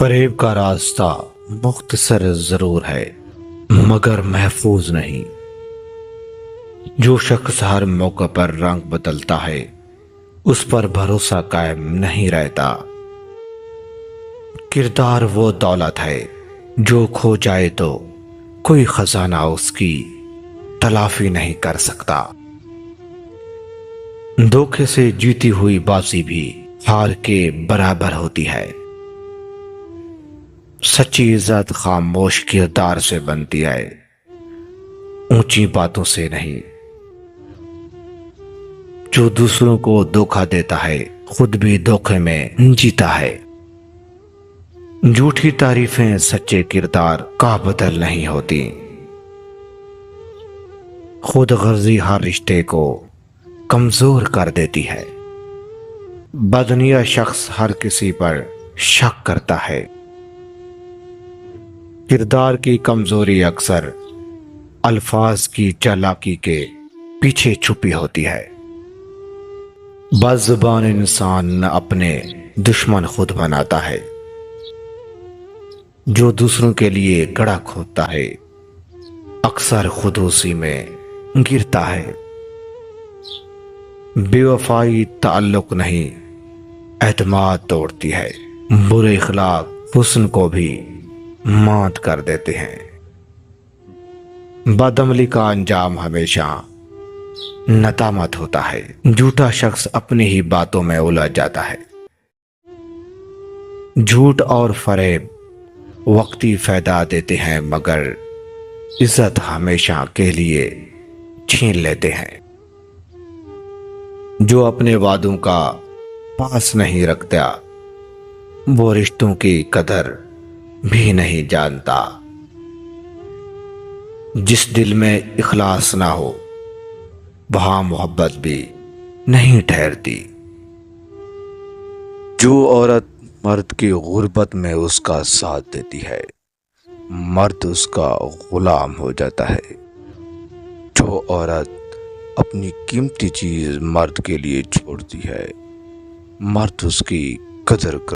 فریب کا راستہ مختصر ضرور ہے مگر محفوظ نہیں۔ جو شخص ہر موقع پر رنگ بدلتا ہے اس پر بھروسہ قائم نہیں رہتا۔ کردار وہ دولت ہے جو کھو جائے تو کوئی خزانہ اس کی تلافی نہیں کر سکتا۔ دھوکے سے جیتی ہوئی بازی بھی ہار کے برابر ہوتی ہے۔ سچی عزت خاموش کردار سے بنتی ہے، اونچی باتوں سے نہیں۔ جو دوسروں کو دھوکا دیتا ہے خود بھی دھوکے میں جیتا ہے۔ جھوٹی تعریفیں سچے کردار کا بدل نہیں ہوتی۔ خود غرضی ہر رشتے کو کمزور کر دیتی ہے۔ بدنیہ شخص ہر کسی پر شک کرتا ہے۔ کردار کی کمزوری اکثر الفاظ کی چالاکی کے پیچھے چھپی ہوتی ہے۔ بدزبان انسان اپنے دشمن خود بناتا ہے۔ جو دوسروں کے لیے گڑھا کھودتا ہے اکثر خود اسی میں گرتا ہے۔ بے وفائی تعلق نہیں اعتماد توڑتی ہے۔ برے اخلاق حسن کو بھی مات کر دیتے ہیں۔ بدعملی کا انجام ہمیشہ ندامت ہوتا ہے۔ جھوٹا شخص اپنی ہی باتوں میں الجھ جاتا ہے۔ جھوٹ اور فریب وقتی فائدہ دیتے ہیں مگر عزت ہمیشہ کے لیے چھین لیتے ہیں۔ جو اپنے وعدوں کا پاس نہیں رکھتا وہ رشتوں کی قدر بھی نہیں جانتا۔ جس دل میں اخلاص نہ ہو وہاں محبت بھی نہیں ٹھہرتی۔ جو عورت مرد کی غربت میں اس کا ساتھ دیتی ہے مرد اس کا غلام ہو جاتا ہے۔ جو عورت اپنی قیمتی چیز مرد کے لیے چھوڑتی ہے مرد اس کی قدر کرتا ہے۔